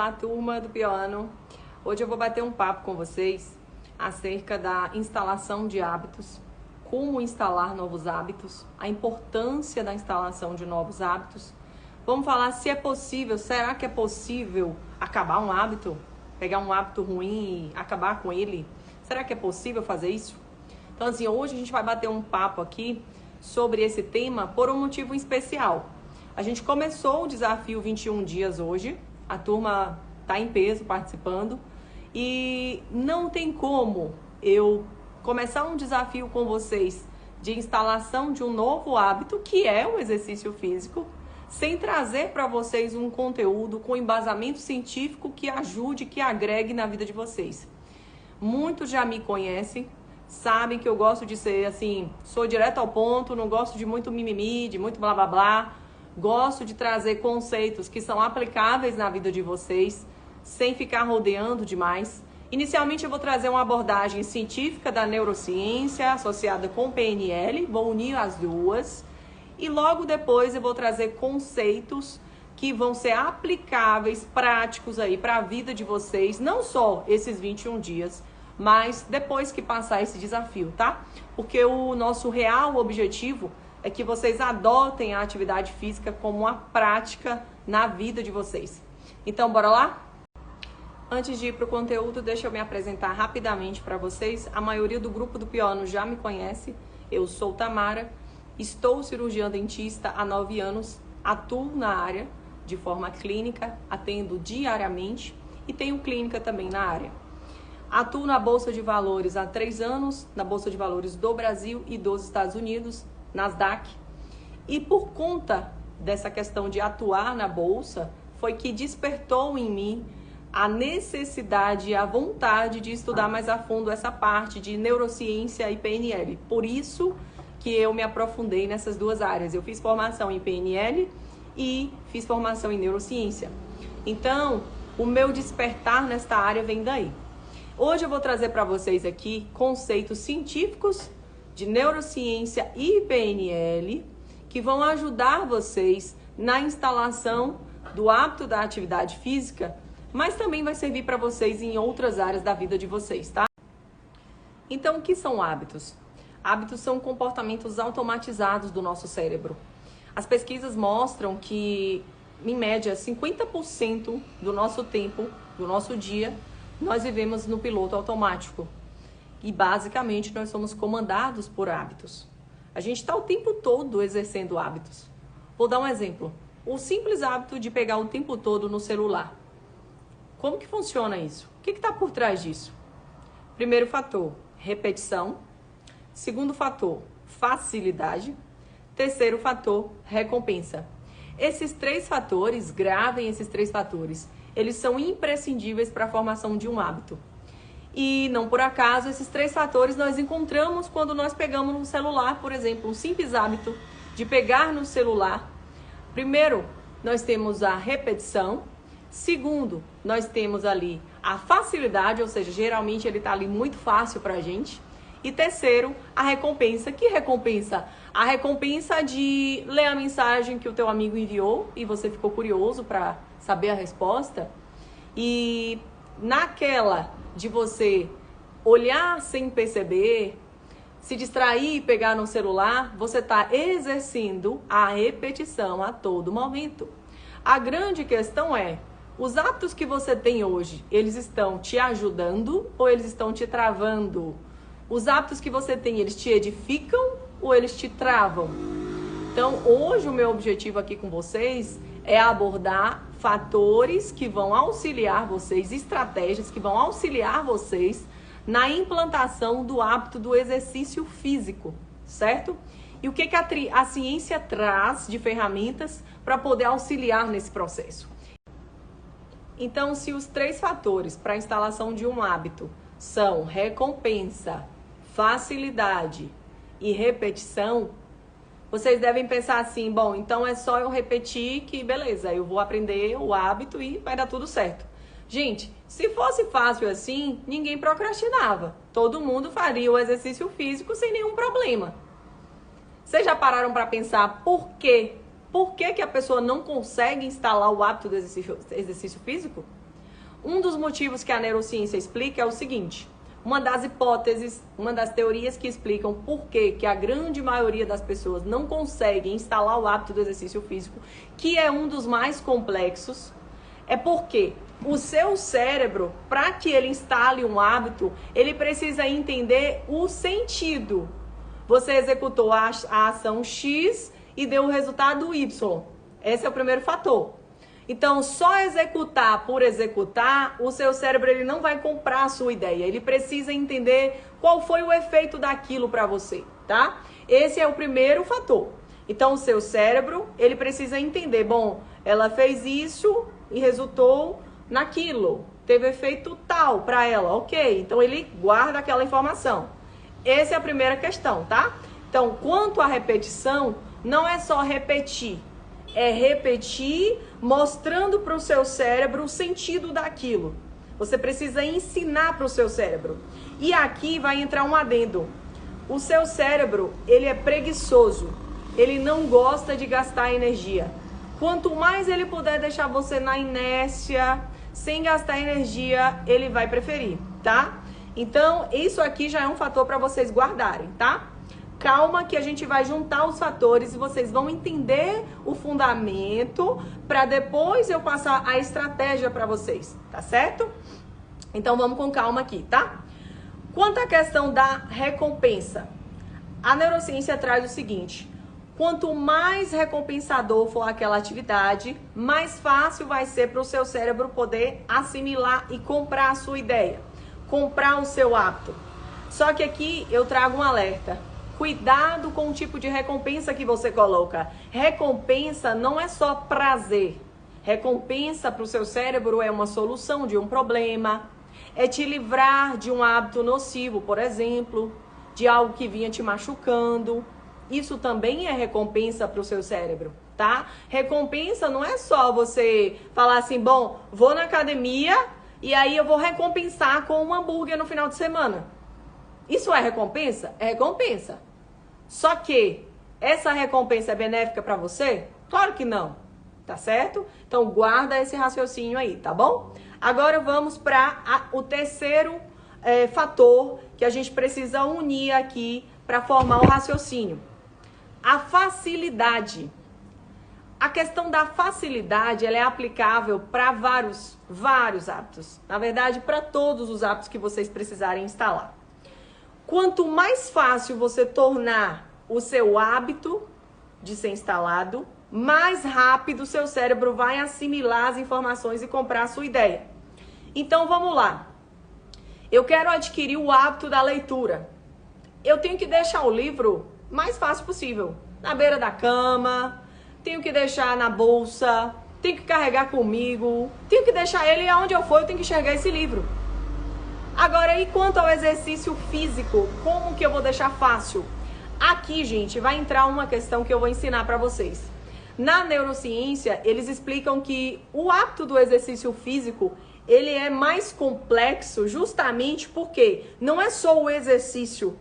Olá, turma do piano. Hoje eu vou bater um papo com vocês acerca da instalação de hábitos, como instalar novos hábitos, a importância da instalação de novos hábitos. Vamos falar se é possível, será que é possível acabar um hábito? Pegar um hábito ruim e acabar com ele? Será que é possível fazer isso? Então, assim, hoje a gente vai bater um papo aqui sobre esse tema por um motivo especial. A gente começou o desafio 21 dias hoje, a turma está em peso participando e não tem como eu começar um desafio com vocês de instalação de um novo hábito, que é o exercício físico, sem trazer para vocês um conteúdo com embasamento científico que ajude, que agregue na vida de vocês. Muitos já me conhecem, sabem que eu gosto de ser assim, sou direto ao ponto, não gosto de muito mimimi, de muito blá blá blá. Gosto de trazer conceitos que são aplicáveis na vida de vocês, sem ficar rodeando demais. Inicialmente eu vou trazer uma abordagem científica da neurociência associada com PNL, vou unir as duas. E logo depois eu vou trazer conceitos que vão ser aplicáveis, práticos aí para a vida de vocês, não só esses 21 dias, mas depois que passar esse desafio, tá? Porque o nosso real objetivo é que vocês adotem a atividade física como uma prática na vida de vocês. Então, bora lá? Antes de ir para o conteúdo, deixa eu me apresentar rapidamente para vocês. A maioria do grupo do piano já me conhece. Eu sou Tamara, estou cirurgiã dentista há 9 anos, atuo na área de forma clínica, atendo diariamente e tenho clínica também na área. Atuo na Bolsa de Valores há 3 anos, na Bolsa de Valores do Brasil e dos Estados Unidos, Nasdaq, e por conta dessa questão de atuar na bolsa, foi que despertou em mim a necessidade e a vontade de estudar mais a fundo essa parte de neurociência e PNL. Por isso que eu me aprofundei nessas duas áreas. Eu fiz formação em PNL e fiz formação em neurociência. Então, o meu despertar nesta área vem daí. Hoje eu vou trazer para vocês aqui conceitos científicos de neurociência e PNL, que vão ajudar vocês na instalação do hábito da atividade física, mas também vai servir para vocês em outras áreas da vida de vocês, tá? Então, o que são hábitos? Hábitos são comportamentos automatizados do nosso cérebro. As pesquisas mostram que, em média, 50% do nosso tempo, do nosso dia, nós vivemos no piloto automático. E basicamente nós somos comandados por hábitos. A gente está o tempo todo exercendo hábitos. Vou dar um exemplo. O simples hábito de pegar o tempo todo no celular. Como que funciona isso? O que está por trás disso? Primeiro fator, repetição. Segundo fator, facilidade. Terceiro fator, recompensa. Esses 3 fatores, gravem esses 3 fatores, eles são imprescindíveis para a formação de um hábito. E não por acaso, esses 3 fatores nós encontramos quando nós pegamos no celular, por exemplo, um simples hábito de pegar no celular. Primeiro, nós temos a repetição. Segundo, nós temos ali a facilidade, ou seja, geralmente ele está ali muito fácil para a gente. E terceiro, a recompensa. Que recompensa? A recompensa de ler a mensagem que o teu amigo enviou e você ficou curioso para saber a resposta. E naquela de você olhar sem perceber, se distrair e pegar no celular, você está exercendo a repetição a todo momento. A grande questão é, os hábitos que você tem hoje, eles estão te ajudando ou eles estão te travando? Os hábitos que você tem, eles te edificam ou eles te travam? Então, hoje o meu objetivo aqui com vocês é abordar fatores que vão auxiliar vocês, estratégias que vão auxiliar vocês na implantação do hábito do exercício físico, certo? E o que a ciência traz de ferramentas para poder auxiliar nesse processo? Então, se os 3 fatores para a instalação de um hábito são recompensa, facilidade e repetição, vocês devem pensar assim, bom, então é só eu repetir que beleza, eu vou aprender o hábito e vai dar tudo certo. Gente, se fosse fácil assim, ninguém procrastinava. Todo mundo faria o exercício físico sem nenhum problema. Vocês já pararam para pensar por quê? Por que a pessoa não consegue instalar o hábito do exercício físico? Um dos motivos que a neurociência explica é o seguinte: uma das hipóteses, uma das teorias que explicam por que a grande maioria das pessoas não consegue instalar o hábito do exercício físico, que é um dos mais complexos, é porque o seu cérebro, para que ele instale um hábito, ele precisa entender o sentido. Você executou a ação X e deu o resultado Y. Esse é o primeiro fator. Então, só executar por executar, o seu cérebro ele não vai comprar a sua ideia. Ele precisa entender qual foi o efeito daquilo para você, tá? Esse é o primeiro fator. Então, o seu cérebro, ele precisa entender, bom, ela fez isso e resultou naquilo. Teve efeito tal para ela, ok. Então, ele guarda aquela informação. Essa é a primeira questão, tá? Então, quanto à repetição, não é só repetir. É repetir mostrando para o seu cérebro o sentido daquilo. Você precisa ensinar para o seu cérebro. E aqui vai entrar um adendo. O seu cérebro, ele é preguiçoso. Ele não gosta de gastar energia. Quanto mais ele puder deixar você na inércia, sem gastar energia, ele vai preferir, tá? Então, isso aqui já é um fator para vocês guardarem, tá? Calma que a gente vai juntar os fatores e vocês vão entender o fundamento para depois eu passar a estratégia para vocês, tá certo? Então vamos com calma aqui, tá? Quanto à questão da recompensa, a neurociência traz o seguinte: quanto mais recompensador for aquela atividade, mais fácil vai ser para o seu cérebro poder assimilar e comprar a sua ideia, comprar o seu hábito. Só que aqui eu trago um alerta. Cuidado com o tipo de recompensa que você coloca. Recompensa não é só prazer. Recompensa para o seu cérebro é uma solução de um problema. É te livrar de um hábito nocivo, por exemplo, de algo que vinha te machucando. Isso também é recompensa para o seu cérebro, tá? Recompensa não é só você falar assim, bom, vou na academia e aí eu vou recompensar com um hambúrguer no final de semana. Isso é recompensa? É recompensa. Só que essa recompensa é benéfica para você? Claro que não, tá certo? Então guarda esse raciocínio aí, tá bom? Agora vamos para o terceiro fator que a gente precisa unir aqui para formar o raciocínio. A facilidade. A questão da facilidade, ela é aplicável para vários hábitos. Na verdade, para todos os hábitos que vocês precisarem instalar. Quanto mais fácil você tornar o seu hábito de ser instalado, mais rápido o seu cérebro vai assimilar as informações e comprar a sua ideia. Então vamos lá. Eu quero adquirir o hábito da leitura. Eu tenho que deixar o livro mais fácil possível. Na beira da cama, tenho que deixar na bolsa, tenho que carregar comigo, tenho que deixar ele aonde eu for, eu tenho que enxergar esse livro. Agora, e quanto ao exercício físico, como que eu vou deixar fácil? Aqui, gente, vai entrar uma questão que eu vou ensinar para vocês. Na neurociência, eles explicam que o hábito do exercício físico, ele é mais complexo justamente porque não é só o exercício.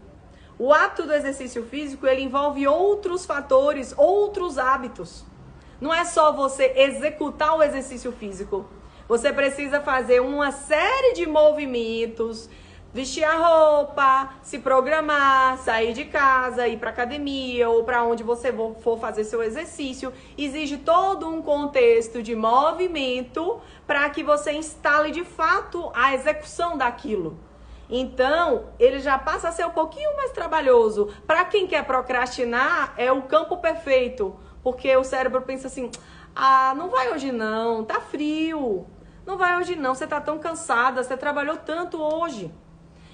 O hábito do exercício físico, ele envolve outros fatores, outros hábitos. Não é só você executar o exercício físico. Você precisa fazer uma série de movimentos, vestir a roupa, se programar, sair de casa, ir para academia ou para onde você for fazer seu exercício. Exige todo um contexto de movimento para que você instale de fato a execução daquilo. Então, ele já passa a ser um pouquinho mais trabalhoso. Para quem quer procrastinar, é o campo perfeito, porque o cérebro pensa assim, não vai hoje não, tá frio. Não vai hoje não, você tá tão cansada, você trabalhou tanto hoje.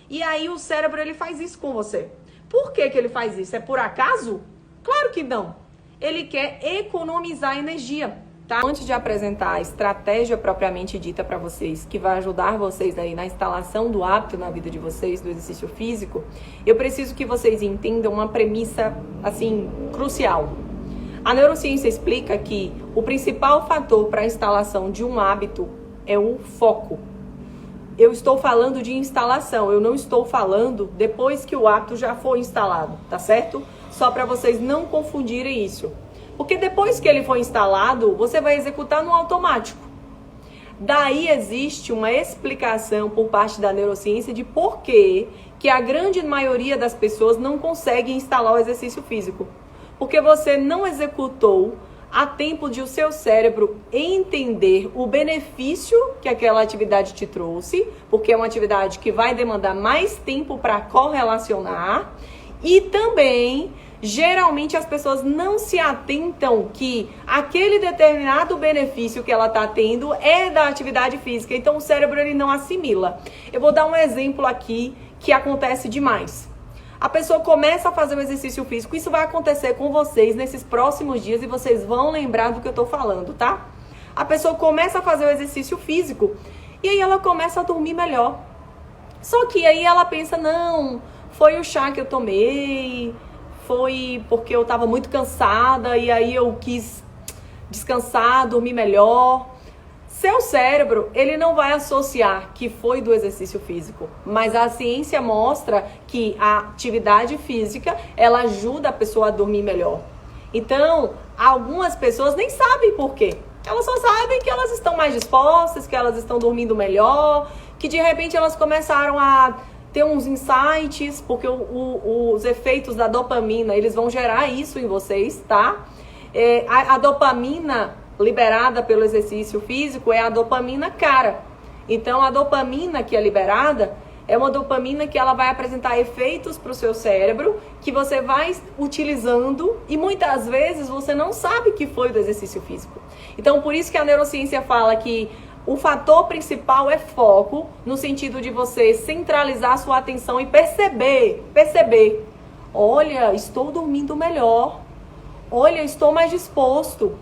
E aí o cérebro, ele faz isso com você. Por que ele faz isso? É por acaso? Claro que não. Ele quer economizar energia, tá? Antes de apresentar a estratégia propriamente dita para vocês, que vai ajudar vocês aí na instalação do hábito na vida de vocês, do exercício físico, eu preciso que vocês entendam uma premissa, assim, crucial. A neurociência explica que o principal fator para a instalação de um hábito é o foco. Eu estou falando de instalação, eu não estou falando depois que o hábito já foi instalado, tá certo? Só para vocês não confundirem isso. Porque depois que ele foi instalado, você vai executar no automático. Daí existe uma explicação por parte da neurociência de por que a grande maioria das pessoas não consegue instalar o exercício físico. Porque você não executou a tempo de o seu cérebro entender o benefício que aquela atividade te trouxe, porque é uma atividade que vai demandar mais tempo para correlacionar, e também, geralmente, as pessoas não se atentam que aquele determinado benefício que ela está tendo é da atividade física, então o cérebro ele não assimila. Eu vou dar um exemplo aqui que acontece demais. A pessoa começa a fazer o exercício físico, isso vai acontecer com vocês nesses próximos dias e vocês vão lembrar do que eu tô falando, tá? A pessoa começa a fazer o exercício físico e aí ela começa a dormir melhor. Só que aí ela pensa, não, foi o chá que eu tomei, foi porque eu tava muito cansada e aí eu quis descansar, dormir melhor. Seu cérebro, ele não vai associar que foi do exercício físico, mas a ciência mostra que a atividade física, ela ajuda a pessoa a dormir melhor. Então, algumas pessoas nem sabem por quê. Elas só sabem que elas estão mais dispostas, que elas estão dormindo melhor, que de repente elas começaram a ter uns insights, porque os efeitos da dopamina, eles vão gerar isso em vocês, tá? A dopamina liberada pelo exercício físico é a dopamina cara. Então, a dopamina que é liberada é uma dopamina que ela vai apresentar efeitos para o seu cérebro que você vai utilizando e muitas vezes você não sabe que foi do exercício físico. Então, por isso que a neurociência fala que o fator principal é foco, no sentido de você centralizar sua atenção e perceber. Olha, estou dormindo melhor. Olha, estou mais disposto.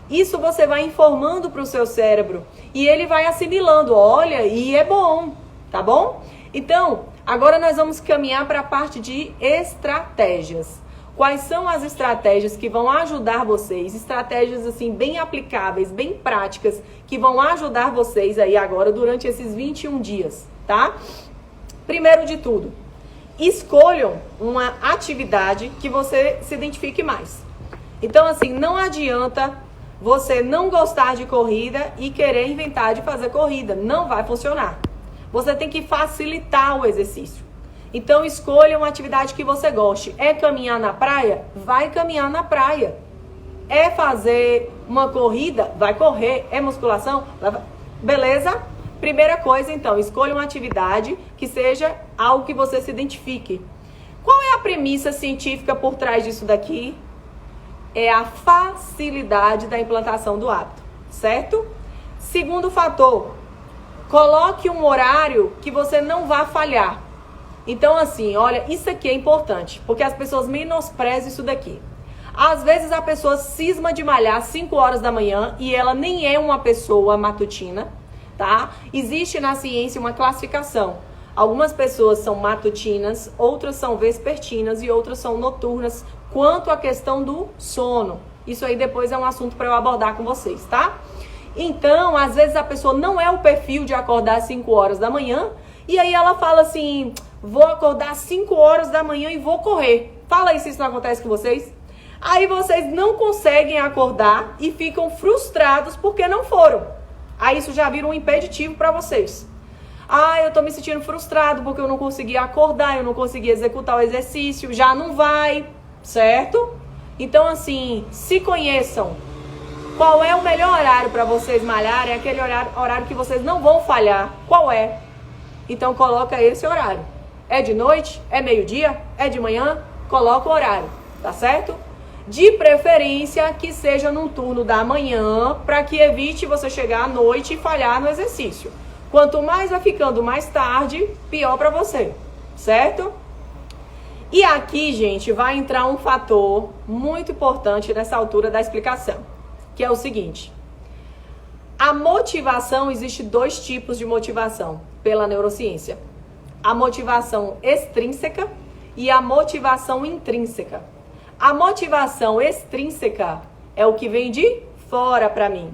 Isso você vai informando para o seu cérebro e ele vai assimilando, olha, e é bom, tá bom? Então, agora nós vamos caminhar para a parte de estratégias. Quais são as estratégias que vão ajudar vocês? Estratégias assim bem aplicáveis, bem práticas, que vão ajudar vocês aí agora durante esses 21 dias, tá? Primeiro de tudo, escolham uma atividade que você se identifique mais. Então, assim, não adianta você não gostar de corrida e querer inventar de fazer corrida. Não vai funcionar. Você tem que facilitar o exercício. Então, escolha uma atividade que você goste. É caminhar na praia? Vai caminhar na praia. É fazer uma corrida? Vai correr. É musculação? Beleza? Primeira coisa, então, escolha uma atividade que seja algo que você se identifique. Qual é a premissa científica por trás disso daqui? É a facilidade da implantação do hábito, certo? Segundo fator, coloque um horário que você não vá falhar. Então, assim, olha, isso aqui é importante, porque as pessoas menosprezam isso daqui. Às vezes a pessoa cisma de malhar 5 horas da manhã e ela nem é uma pessoa matutina, tá? Existe na ciência uma classificação. Algumas pessoas são matutinas, outras são vespertinas e outras são noturnas, quanto à questão do sono. Isso aí depois é um assunto para eu abordar com vocês, tá? Então, às vezes a pessoa não é o perfil de acordar às 5 horas da manhã, e aí ela fala assim, vou acordar às 5 horas da manhã e vou correr. Fala aí se isso não acontece com vocês. Aí vocês não conseguem acordar e ficam frustrados porque não foram. Aí isso já vira um impeditivo para vocês. Ah, eu tô me sentindo frustrado porque eu não consegui acordar, eu não consegui executar o exercício, já não vai, certo? Então, assim, se conheçam. Qual é o melhor horário para vocês malharem? É aquele horário que vocês não vão falhar. Qual é? Então, coloca esse horário. É de noite? É meio-dia? É de manhã? Coloca o horário, tá certo? De preferência que seja num turno da manhã, para que evite você chegar à noite e falhar no exercício. Quanto mais vai ficando mais tarde, pior para você, certo? E aqui, gente, vai entrar um fator muito importante nessa altura da explicação, que é o seguinte. A motivação, existe 2 tipos de motivação pela neurociência. A motivação extrínseca e a motivação intrínseca. A motivação extrínseca é o que vem de fora para mim.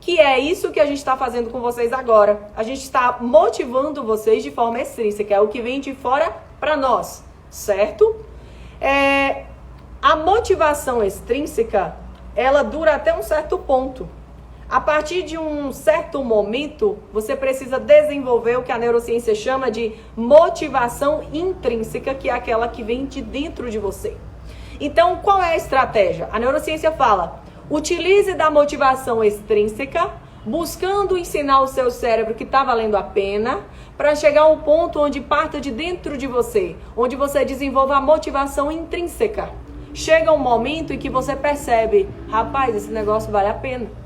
Que é isso que a gente está fazendo com vocês agora. A gente está motivando vocês de forma extrínseca, é o que vem de fora para nós, certo? A motivação extrínseca, ela dura até um certo ponto. A partir de um certo momento, você precisa desenvolver o que a neurociência chama de motivação intrínseca, que é aquela que vem de dentro de você. Então, qual é a estratégia? A neurociência fala, utilize da motivação extrínseca, buscando ensinar o seu cérebro que está valendo a pena, para chegar a um ponto onde parta de dentro de você, onde você desenvolva a motivação intrínseca. Chega um momento em que você percebe, rapaz, esse negócio vale a pena.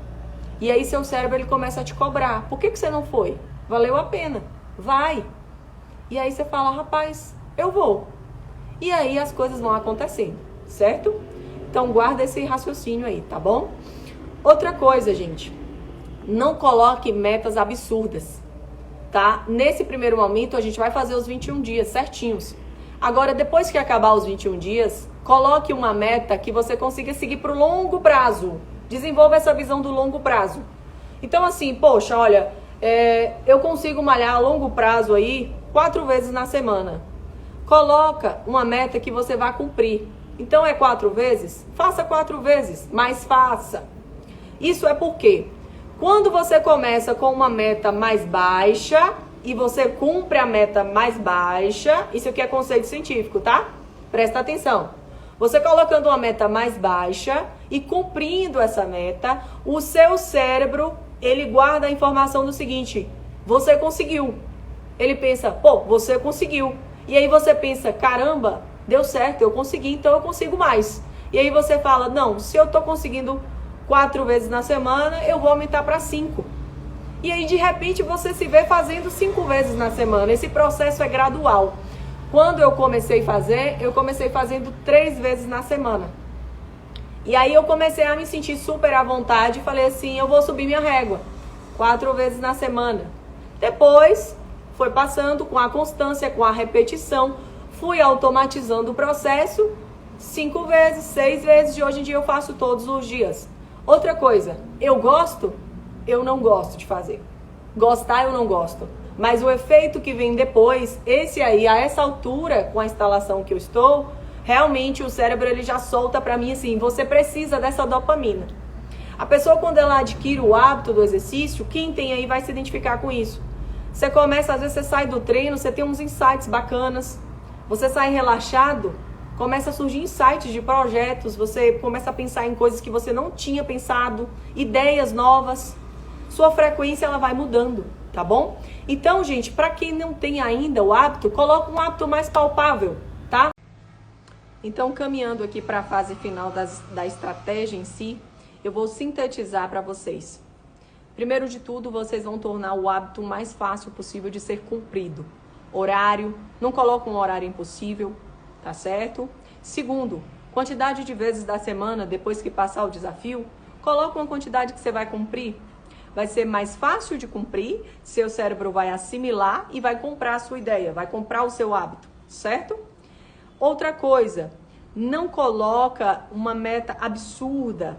E aí seu cérebro ele começa a te cobrar. Por que você não foi? Valeu a pena. Vai. E aí você fala, rapaz, eu vou. E aí as coisas vão acontecendo, certo? Então guarda esse raciocínio aí, tá bom? Outra coisa, gente. Não coloque metas absurdas, tá? Nesse primeiro momento a gente vai fazer os 21 dias certinhos. Agora, depois que acabar os 21 dias, coloque uma meta que você consiga seguir para o longo prazo. Desenvolva essa visão do longo prazo. Então, assim, poxa, olha, eu consigo malhar a longo prazo aí 4 vezes na semana. Coloca uma meta que você vai cumprir. Então, é 4 vezes? Faça 4 vezes, mas faça. Isso é porque quando você começa com uma meta mais baixa e você cumpre a meta mais baixa, isso aqui é conceito científico, tá? Presta atenção. Você colocando uma meta mais baixa e cumprindo essa meta, o seu cérebro, ele guarda a informação do seguinte, você conseguiu. Ele pensa, pô, você conseguiu. E aí você pensa, caramba, deu certo, eu consegui, então eu consigo mais. E aí você fala, não, se eu tô conseguindo 4 vezes na semana, eu vou aumentar para 5. E aí de repente você se vê fazendo 5 vezes na semana. Esse processo é gradual. Quando eu comecei fazendo 3 vezes na semana. E aí eu comecei a me sentir super à vontade e falei assim, eu vou subir minha régua 4 vezes na semana. Depois, foi passando com a constância, com a repetição, fui automatizando o processo, 5 vezes, 6 vezes, e hoje em dia eu faço todos os dias. Outra coisa, eu gosto? Eu não gosto de fazer. Gostar eu não gosto. Mas o efeito que vem depois, esse aí, a essa altura, com a instalação que eu estou, realmente o cérebro ele já solta pra mim assim, você precisa dessa dopamina. A pessoa quando ela adquire o hábito do exercício, quem tem aí vai se identificar com isso. Você começa, às vezes você sai do treino, você tem uns insights bacanas, você sai relaxado, começa a surgir insights de projetos, você começa a pensar em coisas que você não tinha pensado, ideias novas, sua frequência ela vai mudando. Tá bom? Então, gente, para quem não tem ainda o hábito, coloca um hábito mais palpável, tá? Então, caminhando aqui para a fase final da estratégia em si, eu vou sintetizar para vocês. Primeiro de tudo, vocês vão tornar o hábito mais fácil possível de ser cumprido. Horário, não coloca um horário impossível, tá certo? Segundo, quantidade de vezes da semana, depois que passar o desafio, coloca uma quantidade que você vai cumprir. Vai ser mais fácil de cumprir, seu cérebro vai assimilar e vai comprar a sua ideia, vai comprar o seu hábito, certo? Outra coisa, não coloca uma meta absurda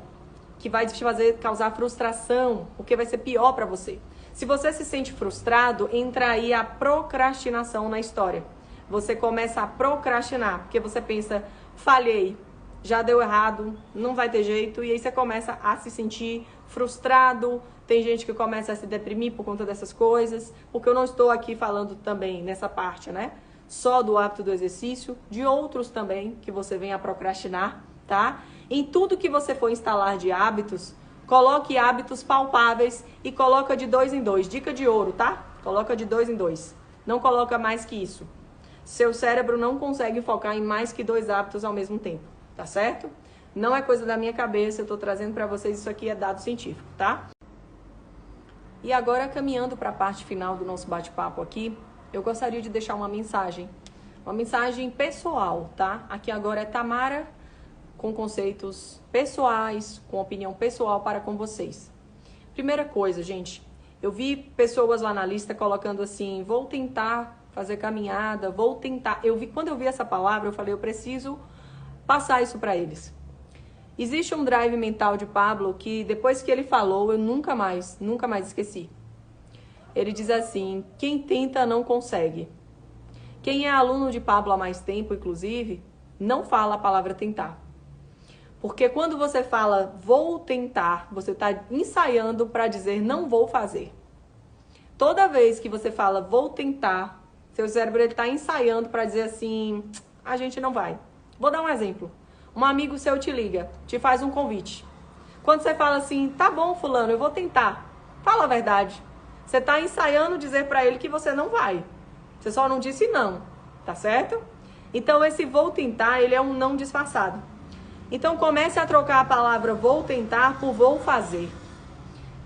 que vai te fazer causar frustração, porque vai ser pior para você. Se você se sente frustrado, entra aí a procrastinação na história. Você começa a procrastinar, porque você pensa, falhei, já deu errado, não vai ter jeito, e aí você começa a se sentir frustrado. Tem gente que começa a se deprimir por conta dessas coisas, porque eu não estou aqui falando também nessa parte, né? Só do hábito do exercício, de outros também que você vem a procrastinar, tá? Em tudo que você for instalar de hábitos, coloque hábitos palpáveis e coloca de 2 em 2. Dica de ouro, tá? Coloca de 2 em 2. Não coloca mais que isso. Seu cérebro não consegue focar em mais que 2 hábitos ao mesmo tempo, tá certo? Não é coisa da minha cabeça, eu tô trazendo para vocês, isso aqui é dado científico, tá? E agora, caminhando para a parte final do nosso bate-papo aqui, eu gostaria de deixar uma mensagem pessoal, tá? Aqui agora é Tamara, com conceitos pessoais, com opinião pessoal para com vocês. Primeira coisa, gente, eu vi pessoas lá na lista colocando assim, vou tentar fazer caminhada, vou tentar. Quando eu vi essa palavra, eu falei, eu preciso passar isso para eles. Existe um drive mental de Pablo que depois que ele falou, eu nunca mais esqueci. Ele diz assim, quem tenta não consegue. Quem é aluno de Pablo há mais tempo, inclusive, não fala a palavra tentar. Porque quando você fala vou tentar, você está ensaiando para dizer não vou fazer. Toda vez que você fala vou tentar, seu cérebro está ensaiando para dizer assim, a gente não vai. Vou dar um exemplo. Um amigo seu te liga, te faz um convite. Quando você fala assim, tá bom, fulano, eu vou tentar. Fala a verdade. Você está ensaiando dizer para ele que você não vai. Você só não disse não, tá certo? Então esse vou tentar, ele é um não disfarçado. Então comece a trocar a palavra vou tentar por vou fazer.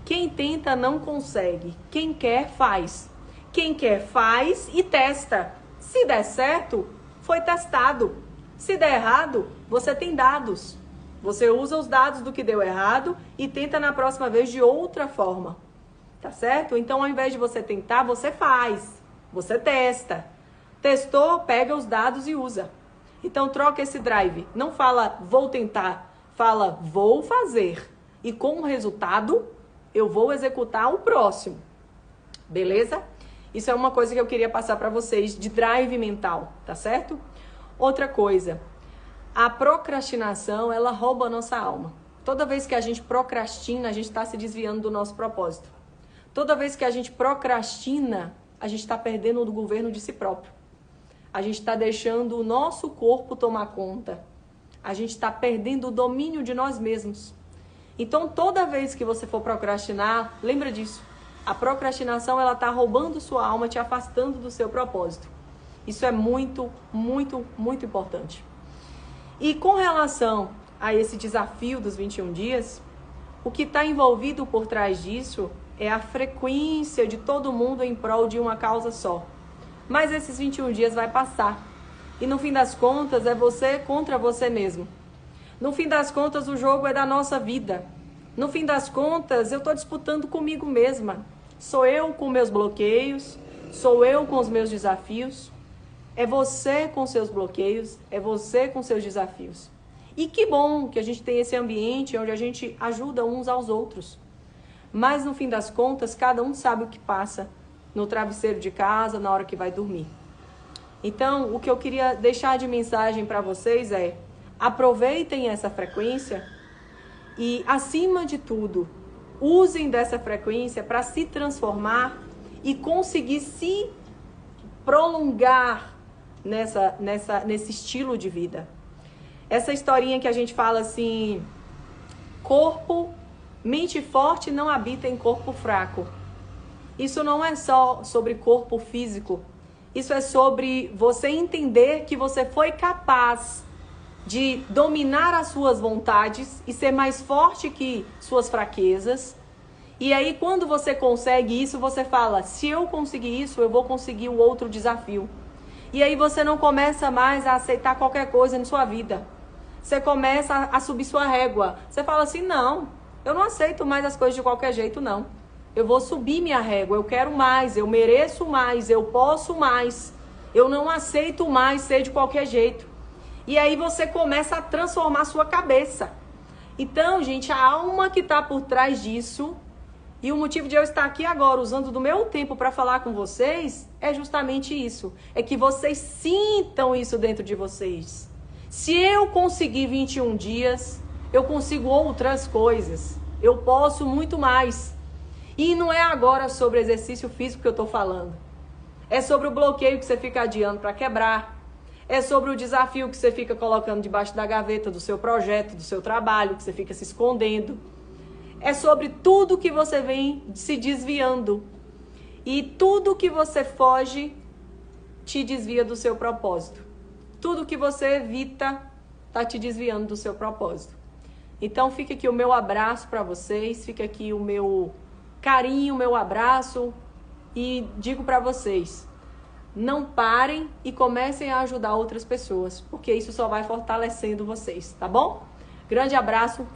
Quem tenta não consegue. Quem quer faz. Quem quer faz e testa. Se der certo, foi testado. Se der errado, você tem dados. Você usa os dados do que deu errado e tenta na próxima vez de outra forma. Tá certo? Então, ao invés de você tentar, você faz. Você testa. Testou, pega os dados e usa. Então, troca esse drive. Não fala vou tentar, fala vou fazer. E com o resultado, eu vou executar o próximo. Beleza? Isso é uma coisa que eu queria passar para vocês de drive mental, tá certo? Outra coisa, a procrastinação, ela rouba a nossa alma. Toda vez que a gente procrastina, a gente está se desviando do nosso propósito. Toda vez que a gente procrastina, a gente está perdendo o governo de si próprio. A gente está deixando o nosso corpo tomar conta. A gente está perdendo o domínio de nós mesmos. Então, toda vez que você for procrastinar, lembra disso. A procrastinação, ela está roubando sua alma, te afastando do seu propósito. Isso é muito, muito, muito importante. E com relação a esse desafio dos 21 dias, o que está envolvido por trás disso é a frequência de todo mundo em prol de uma causa só. Mas esses 21 dias vai passar. E no fim das contas, é você contra você mesmo. No fim das contas, o jogo é da nossa vida. No fim das contas, eu estou disputando comigo mesma. Sou eu com meus bloqueios, sou eu com os meus desafios. É você com seus bloqueios, é você com seus desafios. E que bom que a gente tem esse ambiente onde a gente ajuda uns aos outros. Mas no fim das contas, cada um sabe o que passa no travesseiro de casa, na hora que vai dormir. Então, o que eu queria deixar de mensagem para vocês é: aproveitem essa frequência e, acima de tudo, usem dessa frequência para se transformar e conseguir se prolongar nesse estilo de vida. Essa historinha que a gente fala assim, mente forte não habita em corpo fraco. Isso não é só sobre corpo físico. Isso é sobre você entender que você foi capaz de dominar as suas vontades e ser mais forte que suas fraquezas. E aí, quando você consegue isso, você fala, se eu conseguir isso, eu vou conseguir o outro desafio. E aí você não começa mais a aceitar qualquer coisa na sua vida. Você começa a subir sua régua. Você fala assim, não, eu não aceito mais as coisas de qualquer jeito, não. Eu vou subir minha régua, eu quero mais, eu mereço mais, eu posso mais. Eu não aceito mais ser de qualquer jeito. E aí você começa a transformar a sua cabeça. Então, gente, a alma que está por trás disso, e o motivo de eu estar aqui agora, usando do meu tempo para falar com vocês, é justamente isso. É que vocês sintam isso dentro de vocês. Se eu conseguir 21 dias, eu consigo outras coisas. Eu posso muito mais. E não é agora sobre exercício físico que eu estou falando. É sobre o bloqueio que você fica adiando para quebrar. É sobre o desafio que você fica colocando debaixo da gaveta do seu projeto, do seu trabalho, que você fica se escondendo. É sobre tudo que você vem se desviando. E tudo que você foge te desvia do seu propósito. Tudo que você evita está te desviando do seu propósito. Então fica aqui o meu abraço para vocês, fica aqui o meu carinho, o meu abraço e digo para vocês, não parem e comecem a ajudar outras pessoas, porque isso só vai fortalecendo vocês, tá bom? Grande abraço.